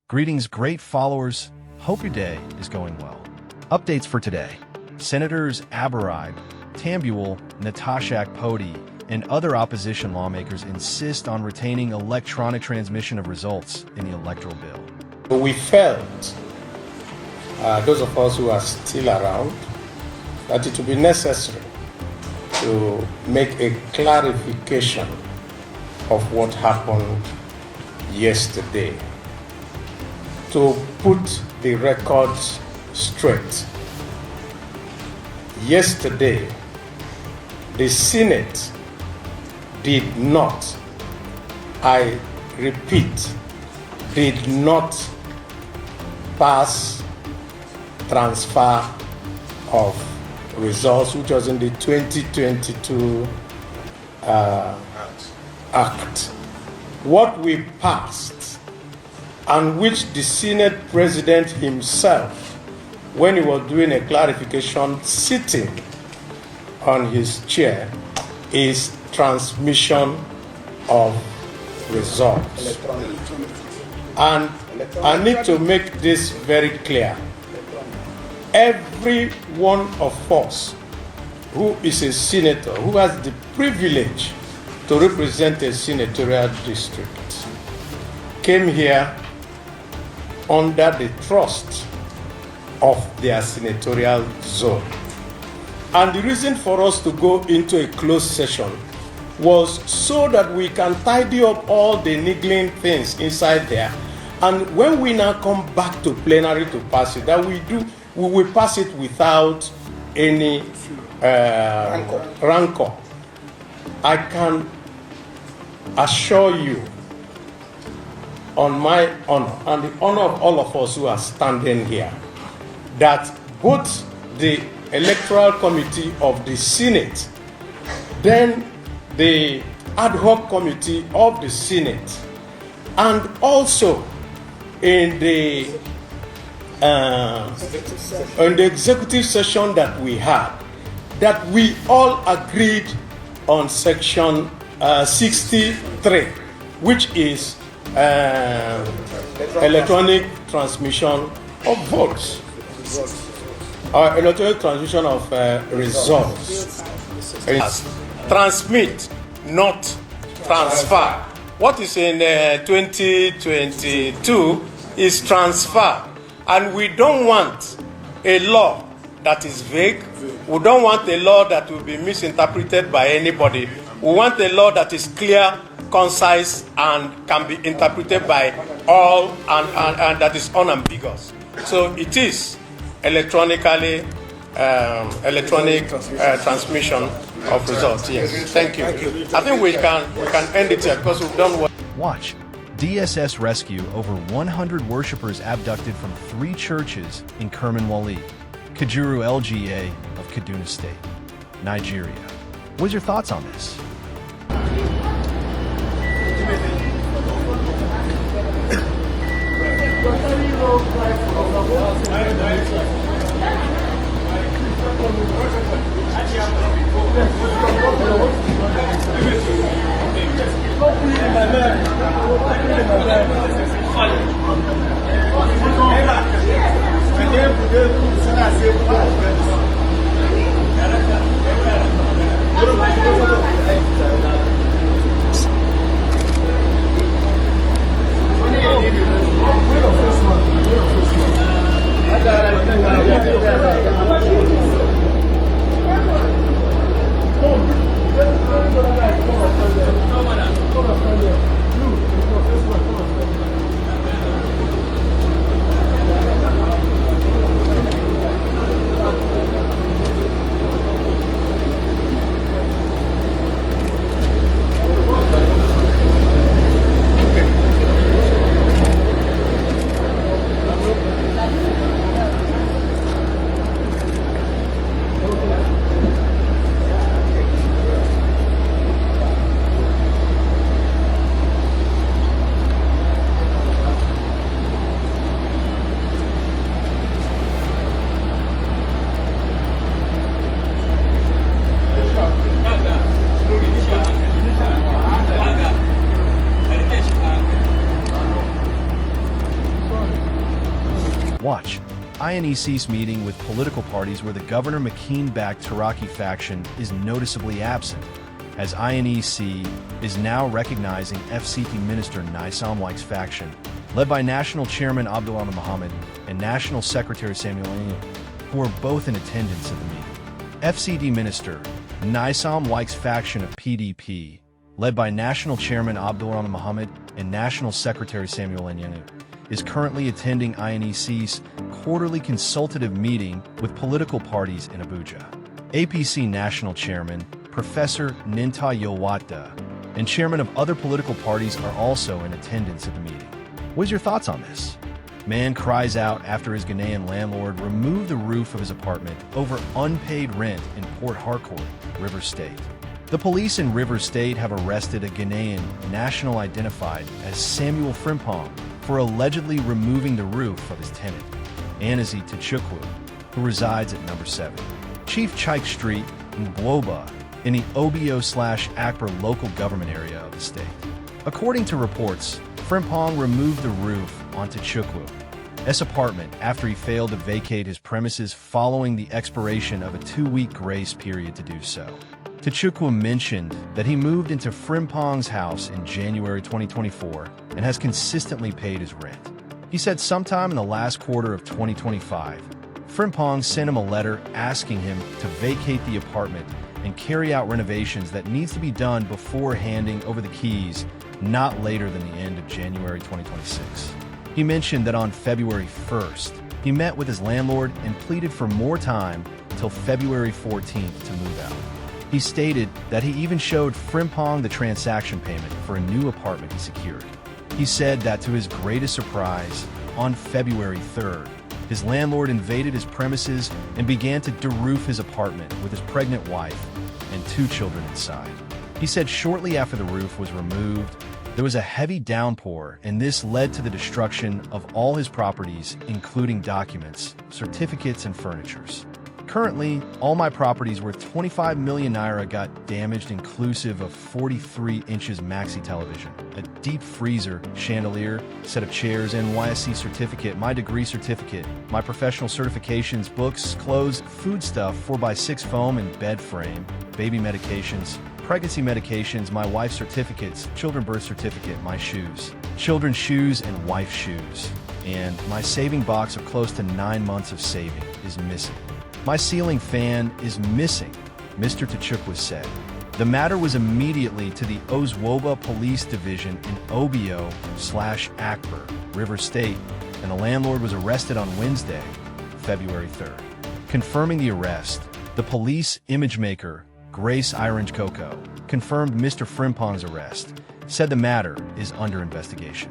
Greetings, great followers. Hope your day is going well. Updates for today. Senators Aberide, Tambuwal, Natasha Akpor, and other opposition lawmakers insist on retaining electronic transmission of results in the electoral bill. We felt, those of us who are still around, that it would be necessary to make a clarification of what happened yesterday, to put the records straight. Yesterday, the Senate did not, I repeat, did not pass transfer of results, which was in the 2022 Act. What we passed, and which the Senate President himself, when he was doing a clarification sitting on his chair, is transmission of results. And I need to make this very clear. Every one of us who is a senator, who has the privilege to represent a senatorial district, came here under the trust of their senatorial zone. And the reason for us to go into a closed session was so that we can tidy up all the niggling things inside there. And when we now come back to plenary to pass it, that we will pass it without any rancor. I can assure you, on my honor and the honor of all of us who are standing here, that both the Electoral Committee of the Senate, then the Ad hoc Committee of the Senate, and also in the executive session that we had, that we all agreed on section 63, which is electronic transmission of votes, or electronic transmission of results. Transmit, not transfer. What is in 2022 is transfer. And we don't want a law that is vague. We don't want a law that will be misinterpreted by anybody. We want a law that is clear, concise, and can be interpreted by all, and that is unambiguous. So it is electronic transmission of results. Yes, thank you. I think we can end it here because we've done what. Watch. DSS rescue over 100 worshippers abducted from 3 churches in Kerman-Wali, Kajuru LGA of Kaduna State, Nigeria. What's your thoughts on this? Watch. INEC's meeting with political parties where the Governor McKean-backed Taraki faction is noticeably absent, as INEC is now recognizing FCT Minister Nyesom Likes faction, led by National Chairman Abdullah Muhammad and National Secretary Samuel Frimpong, who are both in attendance at the meeting. FCD Minister Nyesom Likes faction of PDP, led by National Chairman Abdullah Muhammad and National Secretary Samuel Frimpong, is currently attending INEC's quarterly consultative meeting with political parties in Abuja. APC National Chairman Professor Ninta Yowata and chairman of other political parties are also in attendance at the meeting. What's your thoughts on this? Man cries out after his Ghanaian landlord removed the roof of his apartment over unpaid rent in Port Harcourt, Rivers State. The police in Rivers State have arrested a Ghanaian national identified as Samuel Frimpong for allegedly removing the roof of his tenant, Anozie Tochukwu, who resides at number 7 Chief Chike Street, Mgbuoba, in the Obio/Akpor local government area of the state. According to reports, Frimpong removed the roof on Tochukwu's apartment after he failed to vacate his premises following the expiration of a 2-week grace period to do so. Tochukwu mentioned that he moved into Frimpong's house in January 2024 and has consistently paid his rent. He said sometime in the last quarter of 2025, Frimpong sent him a letter asking him to vacate the apartment and carry out renovations that needs to be done before handing over the keys not later than the end of January 2026. He mentioned that on February 1st, he met with his landlord and pleaded for more time till February 14th to move out. He stated that he even showed Frimpong the transaction payment for a new apartment he secured. He said that to his greatest surprise, on February 3rd, his landlord invaded his premises and began to de-roof his apartment with his pregnant wife and 2 children inside. He said shortly after the roof was removed, there was a heavy downpour, and this led to the destruction of all his properties, including documents, certificates, and furnitures. Currently, all my properties worth 25 million naira got damaged, inclusive of 43 inches maxi television, a deep freezer, chandelier, set of chairs, NYSC certificate, my degree certificate, my professional certifications, books, clothes, foodstuff, 4x6 foam and bed frame, baby medications, pregnancy medications, my wife's certificates, children birth certificate, my shoes, children's shoes and wife's shoes, and my saving box of close to 9 months of saving is missing. My ceiling fan is missing, Mr. Tochukwu said. The matter was immediately to the Mgbuoba Police Division in Obio/Akpor, Rivers State, and the landlord was arrested on Wednesday, February 3rd. Confirming the arrest, the police image maker, Grace Irange Coco, confirmed Mr. Frimpong's arrest, said the matter is under investigation.